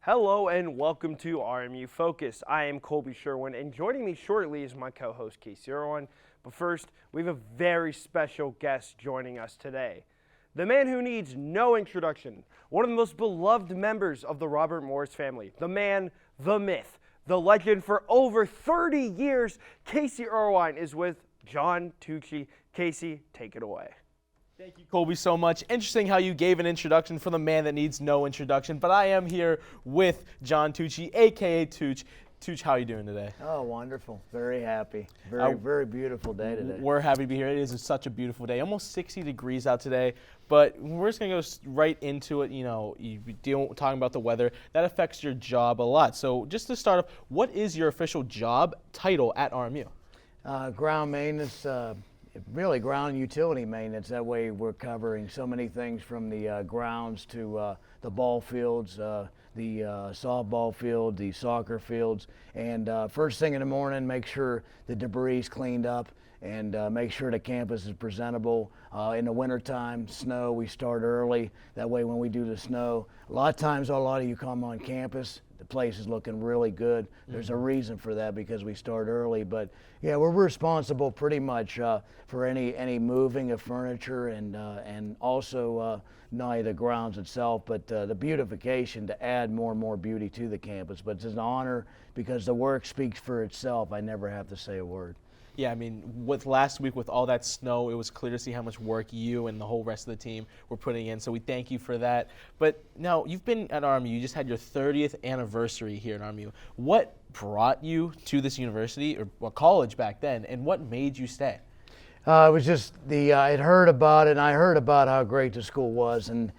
Hello and welcome to RMU Focus. I am Colby Sherwin, and joining me shortly is my co-host Casey Irwin. But first, we have a very special guest joining us today. The man who needs no introduction, one of the most beloved members of the Robert Morris family, the man, the myth, the legend for over 30 years, Casey Irwin is with John Tucci. Casey, take it away. Thank you, Colby, so much. Interesting how you gave an introduction for the man that needs no introduction, but I am here with John Tucci, a.k.a. Tooch. Tooch, how are you doing today? Oh, wonderful. Very happy. Very beautiful day today. We're happy to be here. It is such a beautiful day. Almost 60 degrees out today, but we're just going to go right into it. You know, talking about the weather. That affects your job a lot. So just to start off, what is your official job title at RMU? Ground maintenance, really ground utility maintenance. That way we're covering so many things from the grounds to the ball fields, the softball field, the soccer fields. And first thing in the morning, make sure the debris is cleaned up and make sure the campus is presentable. In the wintertime, snow, we start early. That way when we do the snow, a lot of you come on campus, the place is looking really good. There's a reason for that because we start early. But yeah, we're responsible pretty much for any moving of furniture and also not only the grounds itself, but the beautification to add more and more beauty to the campus. But it's an honor because the work speaks for itself. I never have to say a word. Yeah, I mean, with last week with all that snow, it was clear to see how much work you and the whole rest of the team were putting in. So we thank you for that. But now you've been at RMU. You just had your 30th anniversary here at RMU. What brought you to this university or college back then, and what made you stay? It was just I had heard about it, and I heard about how great the school was, and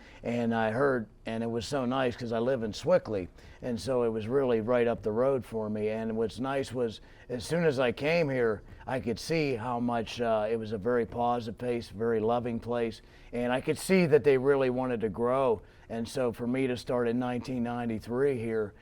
I heard, and it was so nice because I live in Swickley, and so it was really right up the road for me. And what's nice was, as soon as I came here, I could see how much it was a very positive place, very loving place, and I could see that they really wanted to grow. And so for me to start in 1993 here,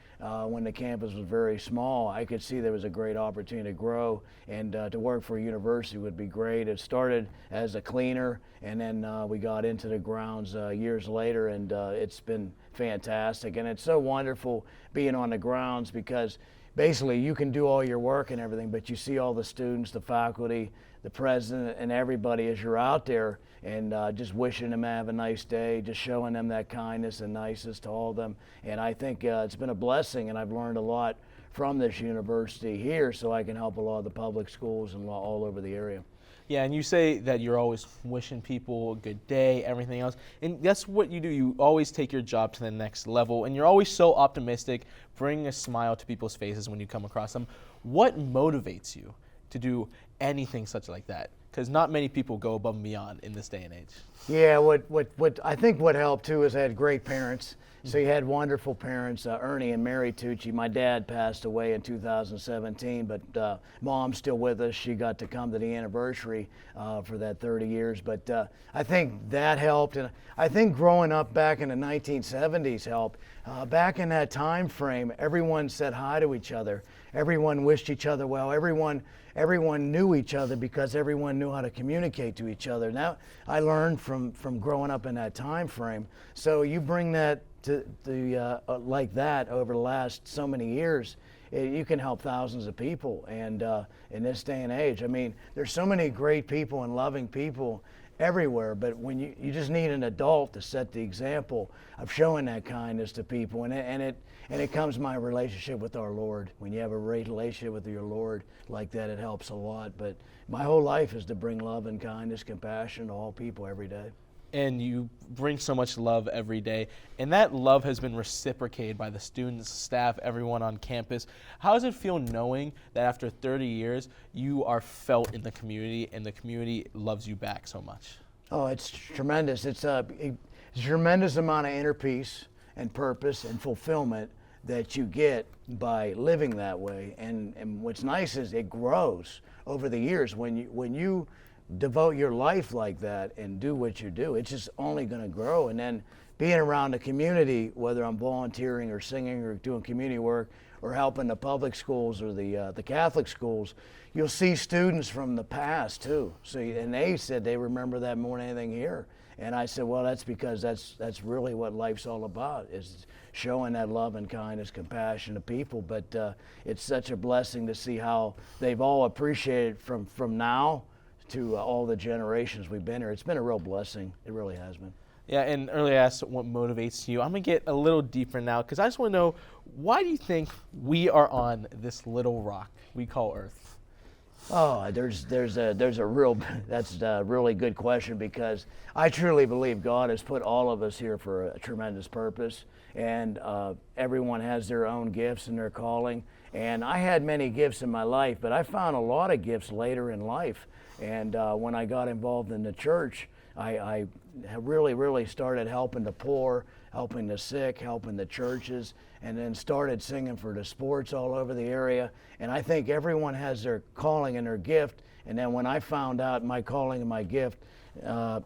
when the campus was very small, I could see there was a great opportunity to grow, and to work for a university would be great. It started as a cleaner, and then we got into the grounds years later, and it's been fantastic. And it's so wonderful being on the grounds because basically you can do all your work and everything, but you see all the students, the faculty, the president, and everybody as you're out there, and just wishing them to have a nice day, just showing them that kindness and niceness to all of them. And I think it's been a blessing, and I've learned a lot from this university here, so I can help a lot of the public schools and all over the area. Yeah, and you say that you're always wishing people a good day, everything else, and that's what you do. You always take your job to the next level, and you're always so optimistic, bringing a smile to people's faces when you come across them. What motivates you to do anything such like that? Because not many people go above and beyond in this day and age. Yeah, what I think what helped too is I had great parents. So you had wonderful parents, Ernie and Mary Tucci. My dad passed away in 2017, but Mom's still with us. She got to come to the anniversary for that 30 years. But I think that helped. And I think growing up back in the 1970s helped. Back in that time frame, everyone said hi to each other. Everyone wished each other well. Everyone knew each other because everyone knew how to communicate to each other. Now, I learned from growing up in that time frame. So you bring that to like that over the last so many years, you can help thousands of people. And in this day and age, I mean, there's so many great people and loving people everywhere, but when you just need an adult to set the example of showing that kindness to people, and it comes my relationship with our Lord. When you have a relationship with your Lord like that, it helps a lot. But my whole life is to bring love and kindness, compassion to all people every day. And you bring so much love every day, and that love has been reciprocated by the students, staff, everyone on campus. How does it feel knowing that after 30 years, you are felt in the community and the community loves you back so much? Oh, it's tremendous. It's a tremendous amount of inner peace and purpose and fulfillment that you get by living that way. And what's nice is it grows over the years. When you devote your life like that and do what you do, it's just only going to grow. And then being around the community, whether I'm volunteering or singing or doing community work or helping the public schools or the Catholic schools, you'll see students from the past too. So, and they said they remember that more than anything here. And I said, well, that's because that's really what life's all about, is showing that love and kindness, compassion to people. But it's such a blessing to see how they've all appreciated from now to all the generations we've been here. It's been a real blessing. It really has been. Yeah, and earlier I asked what motivates you. I'm going to get a little deeper now because I just want to know, why do you think we are on this little rock we call Earth? Oh, that's a really good question, because I truly believe God has put all of us here for a tremendous purpose, and everyone has their own gifts and their calling. And I had many gifts in my life, but I found a lot of gifts later in life. And when I got involved in the church, I really started helping the poor, helping the sick, helping the churches, and then started singing for the sports all over the area. And I think everyone has their calling and their gift. And then when I found out my calling and my gift,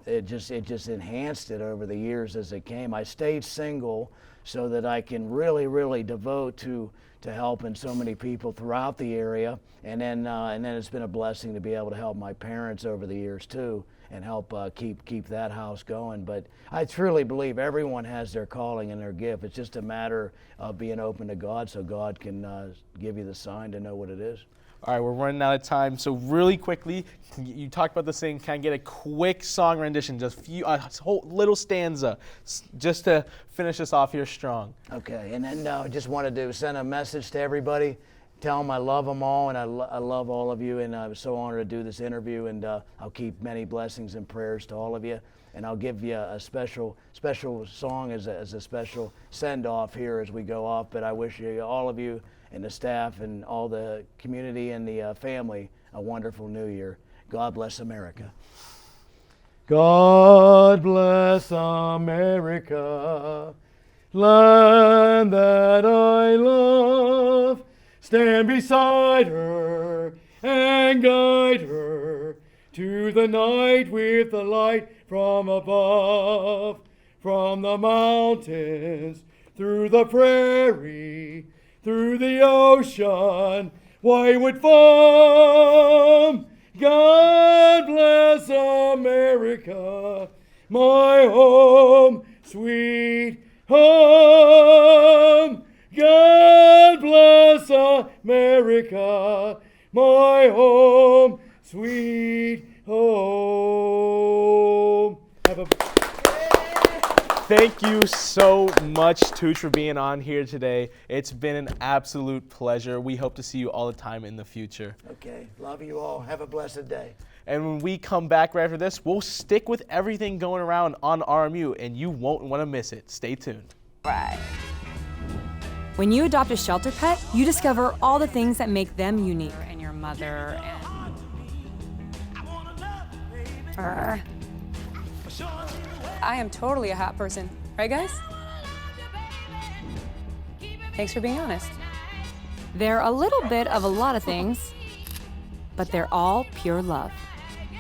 it just enhanced it over the years as it came. I stayed single so that I can really devote to helping so many people throughout the area. And then it's been a blessing to be able to help my parents over the years too, and help keep that house going. But I truly believe everyone has their calling and their gift. It's just a matter of being open to God, so God can give you the sign to know what it is. All right, we're running out of time, so really quickly, you talked about this thing. Can I get a quick song rendition, just a whole little stanza, just to finish us off here strong? Okay, and then I just wanted to send a message to everybody, tell them I love them all, and I love all of you, and I was so honored to do this interview, and I'll keep many blessings and prayers to all of you, and I'll give you a special song as a special send-off here as we go off. But I wish you, all of you, and the staff and all the community and the family, a wonderful new year. God bless America. God bless America, land that I love. Stand beside her and guide her to the night with the light from above. From the mountains, through the prairie, through the ocean, wildwood farm. God bless America, my home, sweet home. God bless America, my home, sweet home. Thank you so much, Tooch, for being on here today. It's been an absolute pleasure. We hope to see you all the time in the future. Okay, love you all. Have a blessed day. And when we come back right after this, we'll stick with everything going around on RMU, and you won't want to miss it. Stay tuned. Right. When you adopt a shelter pet, you discover all the things that make them unique. And your mother and... I am totally a hot person. Right, guys? Thanks for being honest. They're a little bit of a lot of things, but they're all pure love.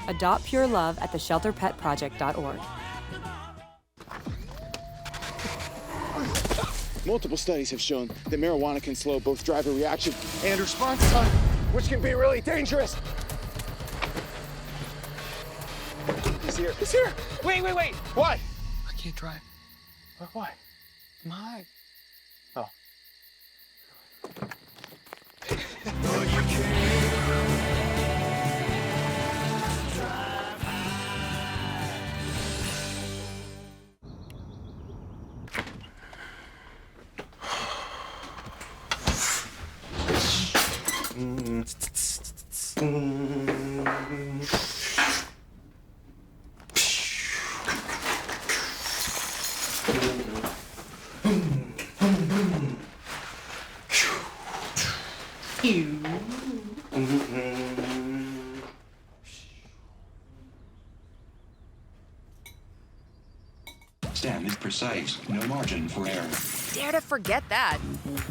Adopt pure love at theshelterpetproject.org. Multiple studies have shown that marijuana can slow both driver reaction and response time, which can be really dangerous. He's here. He's here. Wait. What? I can't drive. Why? My. Oh. Standard, precise, no margin for error. Dare to forget that.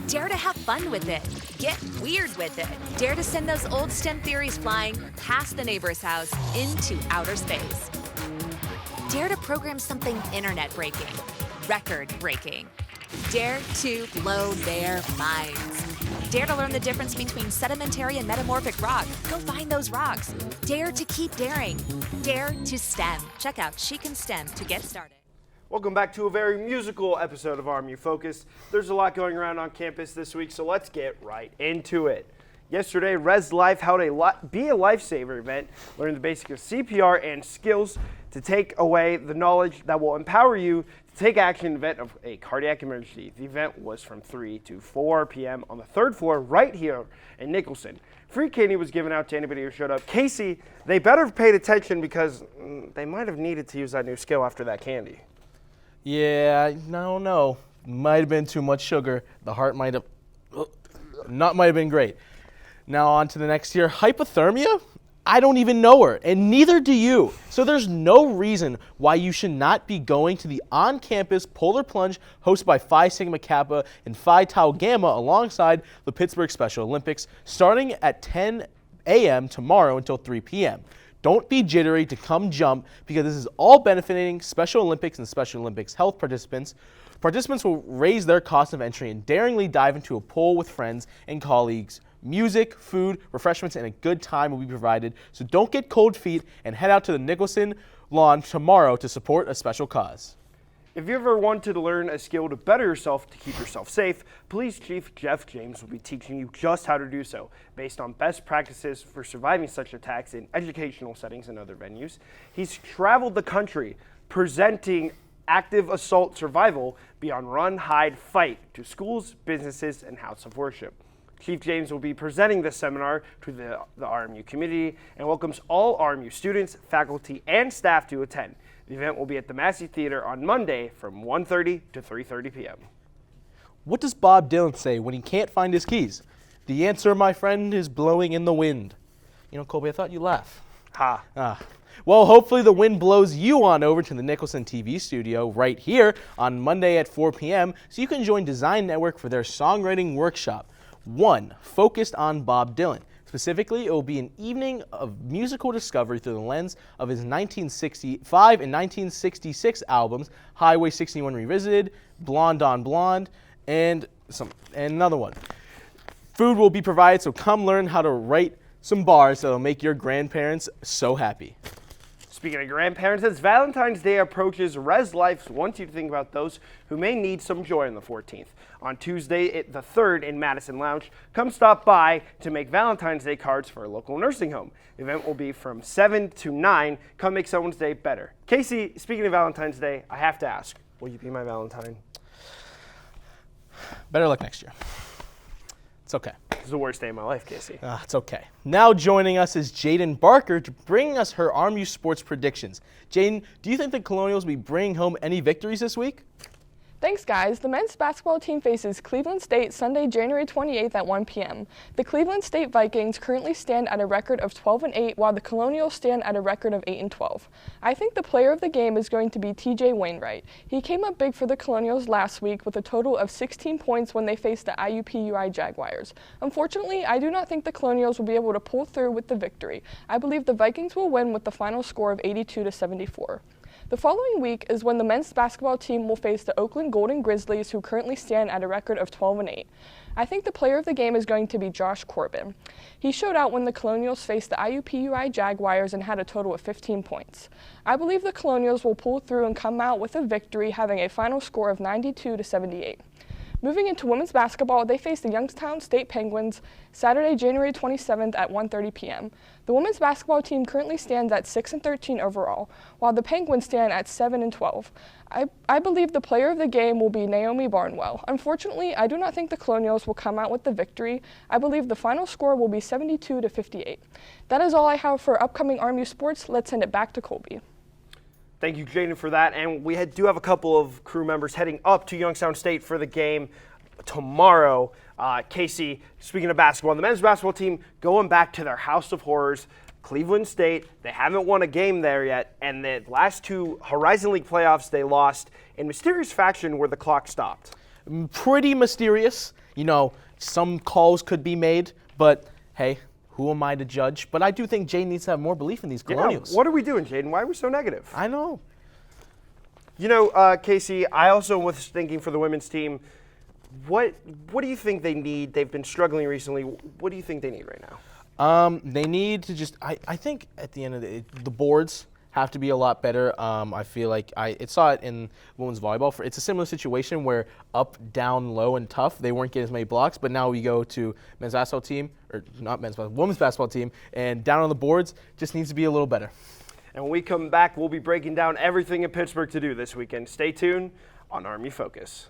Dare to have fun with it. Get weird with it. Dare to send those old STEM theories flying past the neighbor's house into outer space. Dare to program something internet-breaking, record-breaking. Dare to blow their minds. Dare to learn the difference between sedimentary and metamorphic rock. Go find those rocks. Dare to keep daring. Dare to STEM. Check out She Can STEM to get started. Welcome back to a very musical episode of RMU Focus. There's a lot going around on campus this week, so let's get right into it. Yesterday, Res Life held a Be a Lifesaver event, learning the basics of CPR and skills to take away the knowledge that will empower you to take action in the event of a cardiac emergency. The event was from 3 to 4 p.m. on the 3rd floor right here in Nicholson. Free candy was given out to anybody who showed up. Casey, they better have paid attention because they might have needed to use that new skill after that candy. Yeah, I don't know. Might have been too much sugar. The heart might have been great. Now on to the next year. Hypothermia? I don't even know her, and neither do you. So there's no reason why you should not be going to the on-campus polar plunge hosted by Phi Sigma Kappa and Phi Tau Gamma alongside the Pittsburgh Special Olympics, starting at 10 a.m. tomorrow until 3 p.m. Don't be jittery to come jump, because this is all benefiting Special Olympics and Special Olympics health participants. Participants will raise their cost of entry and daringly dive into a pool with friends and colleagues. Music, food, refreshments, and a good time will be provided, so don't get cold feet and head out to the Nicholson lawn tomorrow to support a special cause. If you ever wanted to learn a skill to better yourself to keep yourself safe, Police Chief Jeff James will be teaching you just how to do so, based on best practices for surviving such attacks in educational settings and other venues. He's traveled the country presenting active assault survival beyond run, hide, fight to schools, businesses, and house of worship. Chief James will be presenting this seminar to the RMU community and welcomes all RMU students, faculty, and staff to attend. The event will be at the Massey Theater on Monday from 1:30 to 3:30 p.m. What does Bob Dylan say when he can't find his keys? The answer, my friend, is blowing in the wind. You know, Colby, I thought you'd laugh. Ha. Well, hopefully the wind blows you on over to the Nicholson TV Studio right here on Monday at 4 p.m. so you can join Design Network for their songwriting workshop. One, focused on Bob Dylan. Specifically, it will be an evening of musical discovery through the lens of his 1965 and 1966 albums, Highway 61 Revisited, Blonde on Blonde, and another one. Food will be provided, so come learn how to write some bars that will make your grandparents so happy. Speaking of grandparents, as Valentine's Day approaches, Res Life wants you to think about those who may need some joy on the 14th. On Tuesday, the 3rd in Madison Lounge, come stop by to make Valentine's Day cards for a local nursing home. The event will be from 7 to 9. Come make someone's day better. Casey, speaking of Valentine's Day, I have to ask, will you be my Valentine? Better luck next year. It's okay. This is the worst day of my life, Casey. It's okay. Now joining us is Jaden Barker to bring us her RMU sports predictions. Jaden, do you think the Colonials will be bringing home any victories this week? Thanks, guys. The men's basketball team faces Cleveland State Sunday, January 28th at 1 p.m. The Cleveland State Vikings currently stand at a record of 12-8, while the Colonials stand at a record of 8-12. I think the player of the game is going to be TJ Wainwright. He came up big for the Colonials last week with a total of 16 points when they faced the IUPUI Jaguars. Unfortunately, I do not think the Colonials will be able to pull through with the victory. I believe the Vikings will win with the final score of 82-74. The following week is when the men's basketball team will face the Oakland Golden Grizzlies, who currently stand at a record of 12-8. I think the player of the game is going to be Josh Corbin. He showed out when the Colonials faced the IUPUI Jaguars and had a total of 15 points. I believe the Colonials will pull through and come out with a victory, having a final score of 92-78. Moving into women's basketball, they face the Youngstown State Penguins Saturday, January 27th at 1:30 p.m. The women's basketball team currently stands at 6-13 overall, while the Penguins stand at 7-12. I believe the player of the game will be Naomi Barnwell. Unfortunately, I do not think the Colonials will come out with the victory. I believe the final score will be 72-58. That is all I have for upcoming RMU sports. Let's send it back to Colby. Thank you, Jaden, for that. And we do have a couple of crew members heading up to Youngstown State for the game tomorrow. Casey, speaking of basketball, the men's basketball team going back to their house of horrors, Cleveland State. They haven't won a game there yet. And the last two Horizon League playoffs they lost in mysterious fashion where the clock stopped. Pretty mysterious. You know, some calls could be made, but hey, who am I to judge? But I do think Jay needs to have more belief in these Colonials. What are we doing, Jaden? Why are we so negative? I know. You know, Casey, I also was thinking for the women's team, What do you think they need? They've been struggling recently. What do you think they need right now? They need to just, I think at the end of the boards have to be a lot better. I feel like I saw it in women's volleyball. It's a similar situation where up, down, low, and tough, they weren't getting as many blocks, but now we go to men's basketball team, or not men's basketball, women's basketball team, and down on the boards just needs to be a little better. And when we come back, we'll be breaking down everything in Pittsburgh to do this weekend. Stay tuned on RMU Focus.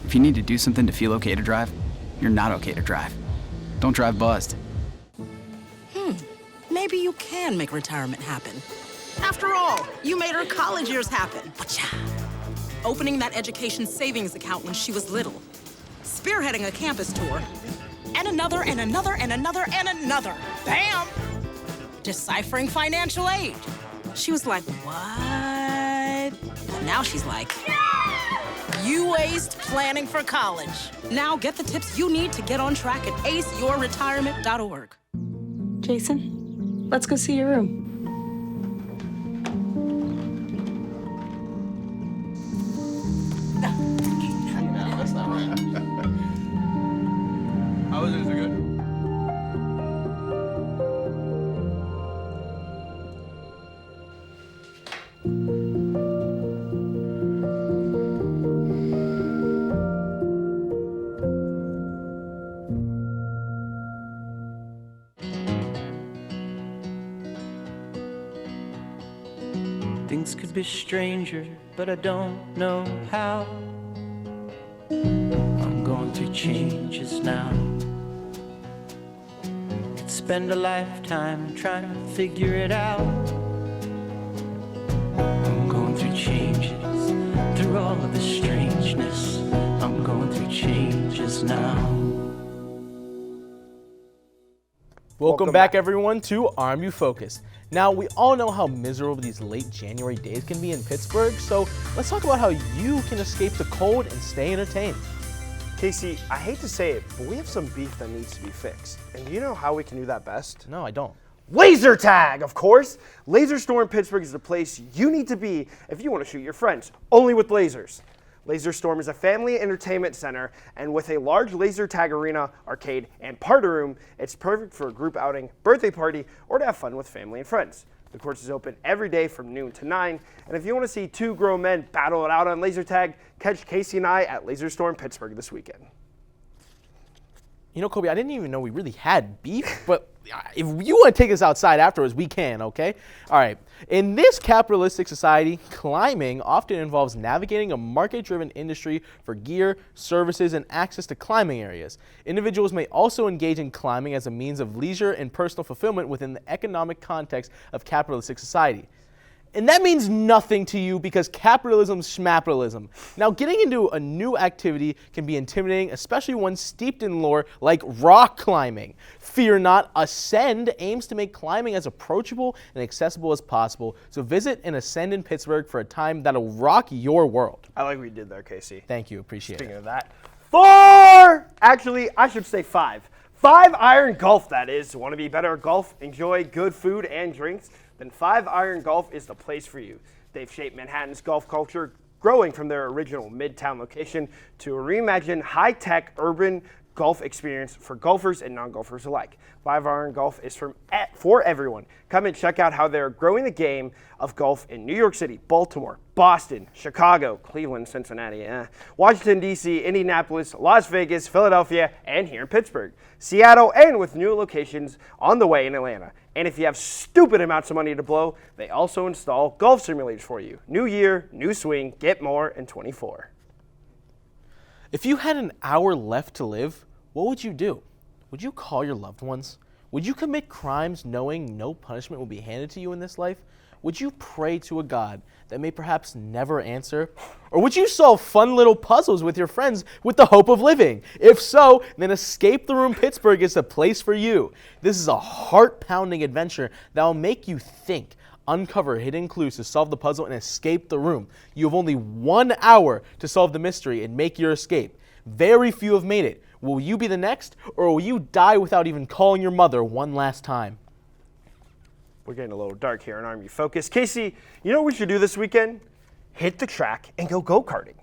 If you need to do something to feel okay to drive, you're not okay to drive. Don't drive buzzed. Maybe you can make retirement happen. After all, you made her college years happen. Opening that education savings account when she was little. Spearheading a campus tour. And another, and another, and another, and another. Bam! Deciphering financial aid. She was like, what? But now she's like, you aced planning for college. Now get the tips you need to get on track at aceyourretirement.org. Jason, let's go see your room. How is it? Is it good? Things could be stranger, but I don't know how. I'm going through changes now. Could spend a lifetime trying to figure it out. I'm going through changes, through all of the strangeness. I'm going through changes now. Welcome back, everyone, to RMU Focus. Now, we all know how miserable these late January days can be in Pittsburgh, so let's talk about how you can escape the cold and stay entertained. Casey, I hate to say it, but we have some beef that needs to be fixed. And do you know how we can do that best? No, I don't. Laser tag, of course. Laser Store in Pittsburgh is the place you need to be if you want to shoot your friends, only with lasers. Laser Storm is a family entertainment center, and with a large laser tag arena, arcade, and party room, it's perfect for a group outing, birthday party, or to have fun with family and friends. The course is open every day from noon to 9, and if you want to see two grown men battle it out on laser tag, catch Casey and I at Laser Storm Pittsburgh this weekend. You know, Kobe, I didn't even know we really had beef, but if you want to take us outside afterwards, we can, okay? All right. In this capitalistic society, climbing often involves navigating a market-driven industry for gear, services, and access to climbing areas. Individuals may also engage in climbing as a means of leisure and personal fulfillment within the economic context of capitalistic society. And that means nothing to you because capitalism's schmapitalism. Now, getting into a new activity can be intimidating, especially one steeped in lore like rock climbing. Fear not, Ascend aims to make climbing as approachable and accessible as possible. So visit and Ascend in Pittsburgh for a time that'll rock your world. I like what you did there, Casey. Thank you, appreciate Speaking it. of that, actually, I should say 5 Iron Golf, that is. Want to be better at golf, enjoy good food and drinks? Then 5 Iron Golf is the place for you. They've shaped Manhattan's golf culture, growing from their original Midtown location to a reimagined high-tech urban golf experience for golfers and non-golfers alike. 5 Iron Golf is for everyone. Come and check out how they're growing the game of golf in New York City, Baltimore, Boston, Chicago, Cleveland, Cincinnati, Washington, D.C., Indianapolis, Las Vegas, Philadelphia, and here in Pittsburgh, Seattle, and with new locations on the way in Atlanta. And if you have stupid amounts of money to blow, they also install golf simulators for you. New year, new swing, get more in 24. If you had an hour left to live, what would you do? Would you call your loved ones? Would you commit crimes knowing no punishment will be handed to you in this life? would you pray to a God that may perhaps never answer? Or would you solve fun little puzzles with your friends with the hope of living? If so, then Escape the Room Pittsburgh is the place for you. This is a heart-pounding adventure that will make you think, uncover hidden clues to solve the puzzle, and escape the room. You have only 1 hour to solve the mystery and make your escape. Very few have made it. Will you be the next, or will you die without even calling your mother one last time? We're getting a little dark here on RMU Focus. Casey, you know what we should do this weekend? Hit the track and go go-karting.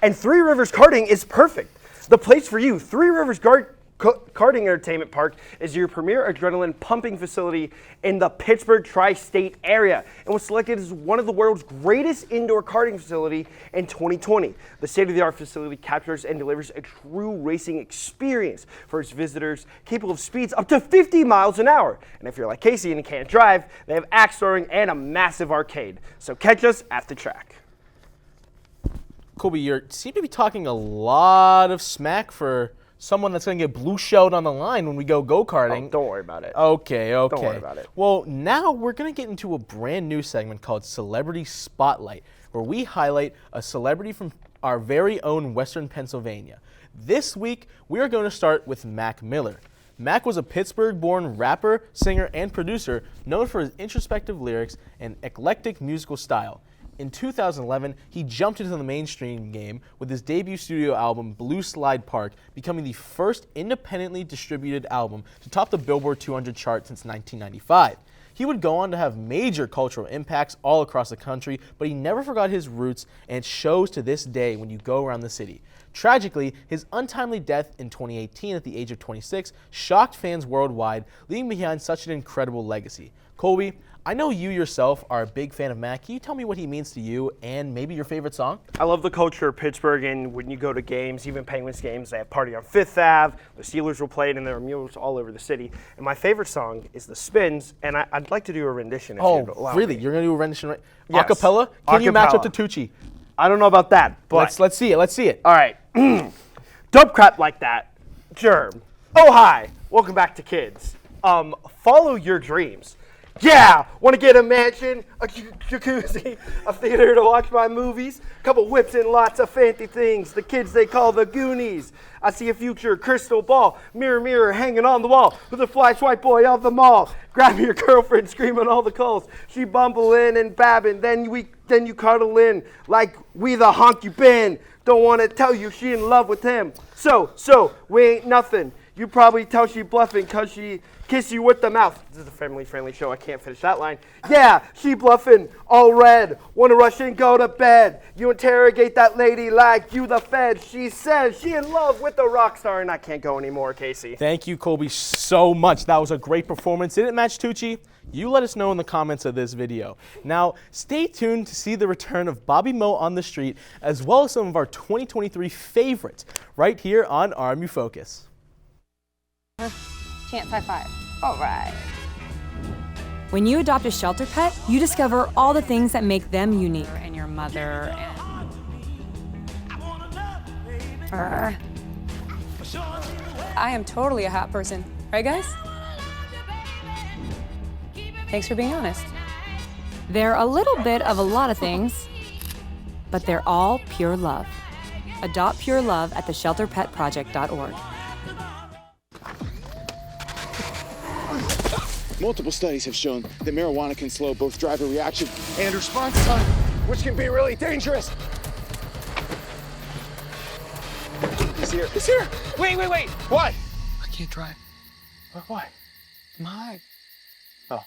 And Three Rivers Karting is perfect. The place for you. Three Rivers Karting Entertainment Park is your premier adrenaline pumping facility in the Pittsburgh tri-state area and was selected as one of the world's greatest indoor karting facility in 2020. The state-of-the-art facility captures and delivers a true racing experience for its visitors, capable of speeds up to 50 miles an hour. And if you're like Casey and you can't drive, they have axe throwing and a massive arcade. So catch us at the track. Colby, you seem to be talking a lot of smack for someone that's going to get blue shelled on the line when we go go-karting. Oh, don't worry about it. Okay. Don't worry about it. Well, now we're going to get into a brand new segment called Celebrity Spotlight, where we highlight a celebrity from our very own Western Pennsylvania. This week, we are going to start with Mac Miller. Mac was a Pittsburgh-born rapper, singer, and producer known for his introspective lyrics and eclectic musical style. In 2011, he jumped into the mainstream game with his debut studio album, Blue Slide Park, becoming the first independently distributed album to top the Billboard 200 chart since 1995. He would go on to have major cultural impacts all across the country, but he never forgot his roots, and it shows to this day when you go around the city. Tragically, his untimely death in 2018 at the age of 26 shocked fans worldwide, leaving behind such an incredible legacy. Colby, I know you yourself are a big fan of Mac. Can you tell me what he means to you and maybe your favorite song? I love the culture of Pittsburgh, and when you go to games, even Penguins games, they have party on Fifth Ave. The Steelers will play it, and there are murals all over the city. And my favorite song is The Spins, and I'd like to do a rendition if you'd allow me. Really? You're going to do a rendition right? Yes. Acapella? Can you match up to Tucci? I don't know about that, but let's see it. Let's see it. All right. Dope crap like that. Germ. Oh, hi. Welcome back to Kids. Follow your dreams. Yeah, want to get a mansion, a jacuzzi, a theater to watch my movies, a couple whips and lots of fancy things, the kids they call the Goonies. I see a future crystal ball, mirror, mirror, hanging on the wall, with a flash white boy of the mall. Grab your girlfriend, screaming all the calls. She bumble in and babbing, then you cuddle in, like we the honk you been. Don't want to tell you she in love with him. So, we ain't nothing. You probably tell she bluffing because she kiss you with the mouth. This is a family-friendly show. I can't finish that line. Yeah, she bluffing, all red. Want to rush and go to bed. You interrogate that lady like you the Fed. She says she in love with the rock star, and I can't go anymore, Casey. Thank you, Colby, so much. That was a great performance. Did it match Tucci? You let us know in the comments of this video. Now, stay tuned to see the return of Bobby Moe on the street, as well as some of our 2023 favorites, right here on RMU Focus. Chance high five. All right. When you adopt a shelter pet, you discover all the things that make them unique. And your mother and... I am totally a hot person. Right, guys? Thanks for being honest. They're a little bit of a lot of things, but they're all pure love. Adopt pure love at theshelterpetproject.org. Multiple studies have shown that marijuana can slow both driver reaction and response time, which can be really dangerous. He's here. He's here. Wait. What? I can't drive. Why? I'm high. Oh.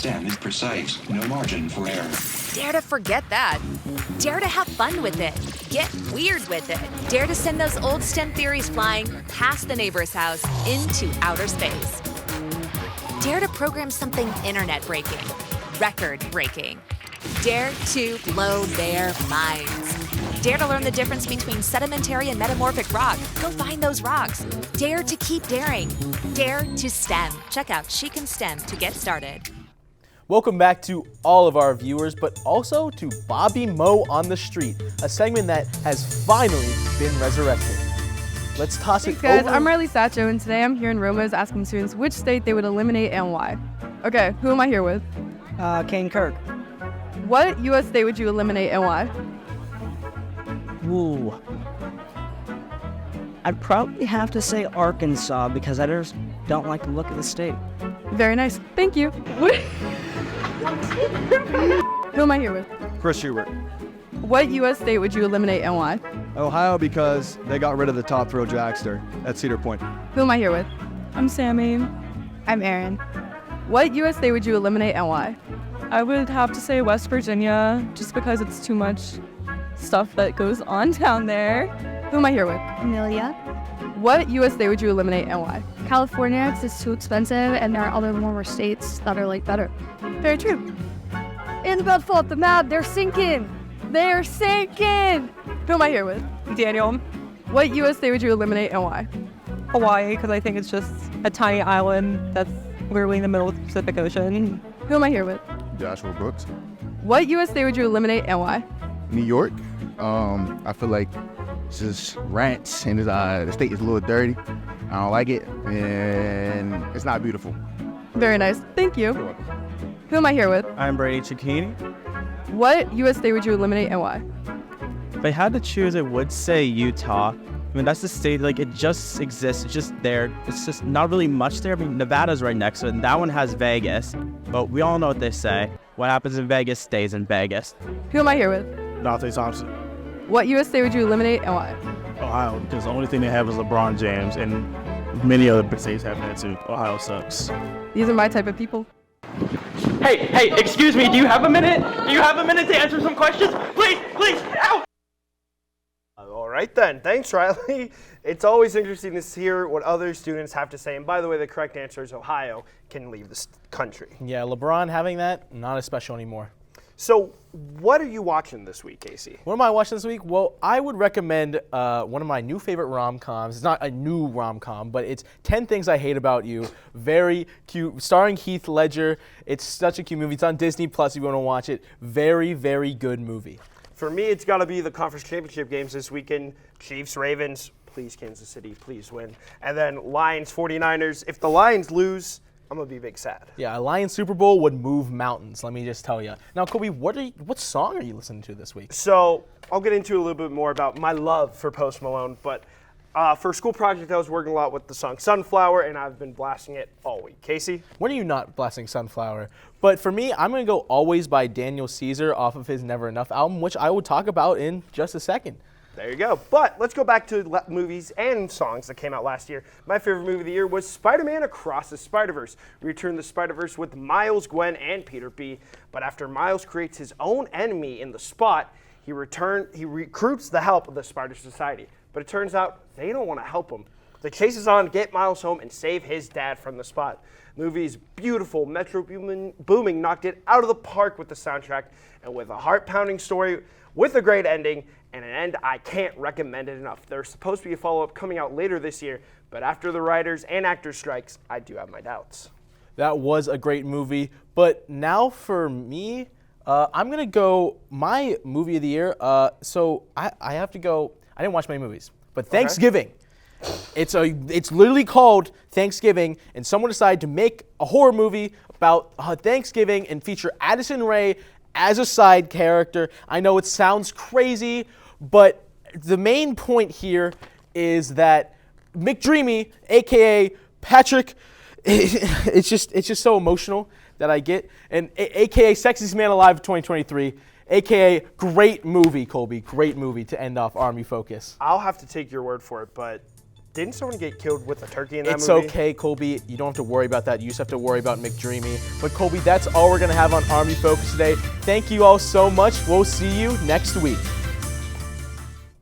STEM is precise, no margin for error. Dare to forget that. Dare to have fun with it. Get weird with it. Dare to send those old STEM theories flying past the neighbor's house into outer space. Dare to program something internet-breaking, record-breaking. Dare to blow their minds. Dare to learn the difference between sedimentary and metamorphic rock. Go find those rocks. Dare to keep daring. Dare to STEM. Check out She Can STEM to get started. Welcome back to all of our viewers, but also to Bobby Mo on the Street, a segment that has finally been resurrected. Let's toss it guys, over. I'm Riley Satcho, and today I'm here in Ramos asking students which state they would eliminate and why. Okay, who am I here with? Kane Kirk. What U.S. state would you eliminate and why? Ooh. I'd probably have to say Arkansas because I just don't like the look of the state. Very nice. Thank you. Who am I here with? Chris Schubert. What U.S. state would you eliminate and why? Ohio because they got rid of the top throw dragster at Cedar Point. Who am I here with? I'm Sammy. I'm Erin. What U.S. state would you eliminate and why? I would have to say West Virginia just because it's too much stuff that goes on down there. Who am I here with? Amelia. What U.S. state would you eliminate and why? California, because it's too expensive, and there are other warmer states that are like better. Very true. In the belt fall up the map, they're sinking. They're sinking. Who am I here with? Daniel. What U.S. state would you eliminate and why? Hawaii, because I think it's just a tiny island that's literally in the middle of the Pacific Ocean. Who am I here with? Joshua Brooks. What U.S. state would you eliminate and why? New York. I feel like it's just rats and the state is a little dirty. I don't like it, and it's not beautiful. Very nice. Thank you. Who am I here with? I'm Brady Cicchini. What U.S. state would you eliminate and why? If I had to choose, I would say Utah. I mean, that's the state, like, it just exists. It's just there. It's just not really much there. I mean, Nevada's right next to it, and that one has Vegas. But we all know what they say. What happens in Vegas stays in Vegas. Who am I here with? Dante Thompson. What U.S. state would you eliminate and why? Ohio, because the only thing they have is LeBron James, and many other big states have that too. Ohio sucks. These are my type of people. Hey, excuse me, do you have a minute? Do you have a minute to answer some questions? Please, ow! All right then, thanks Riley. It's always interesting to hear what other students have to say. And by the way, the correct answer is Ohio can leave this country. Yeah, LeBron having that, not as special anymore. So what are you watching this week, Casey? What am I watching this week? Well, I would recommend one of my new favorite rom-coms. It's not a new rom-com, but it's 10 Things I Hate About You. Very cute, starring Heath Ledger. It's such a cute movie. It's on Disney Plus if you want to watch it. Very, very good movie. For me, it's got to be the conference championship games this weekend. Chiefs, Ravens, please Kansas City, please win. And then Lions, 49ers. If the Lions lose, I'm going to be big sad. Yeah, a Lions Super Bowl would move mountains, let me just tell you. Now, Kobe, what song are you listening to this week? So I'll get into a little bit more about my love for Post Malone, but for a school project, I was working a lot with the song Sunflower, and I've been blasting it all week. Casey? When are you not blasting Sunflower? But for me, I'm going to go Always by Daniel Caesar off of his Never Enough album, which I will talk about in just a second. There you go. But let's go back to movies and songs that came out last year. My favorite movie of the year was Spider-Man Across the Spider-Verse. We returned the Spider-Verse with Miles, Gwen, and Peter B. But after Miles creates his own enemy in the Spot, he recruits the help of the Spider Society. But it turns out they don't want to help him. The chase is on to get Miles home and save his dad from the Spot. The movie is beautiful. Metro Booming knocked it out of the park with the soundtrack and with a heart-pounding story with a great ending and an end I can't recommend it enough. There's supposed to be a follow-up coming out later this year, but after the writers and actors strikes, I do have my doubts. That was a great movie, but now for me, I'm going to go my movie of the year. So I have to go, I didn't watch many movies, but Thanksgiving. Okay. It's literally called Thanksgiving, and someone decided to make a horror movie about Thanksgiving and feature Addison Rae as a side character. I know it sounds crazy, but the main point here is that McDreamy, aka Patrick, it's just so emotional that I get, and aka Sexiest Man Alive of 2023, aka great movie, Colby, great movie to end off RMU Focus. I'll have to take your word for it, but Didn't someone get killed with a turkey in that It's movie? okay, Colby. You don't have to worry about that. You just have to worry about McDreamy. But Colby, that's all we're going to have on RMU Focus today. Thank you all so much. We'll see you next week.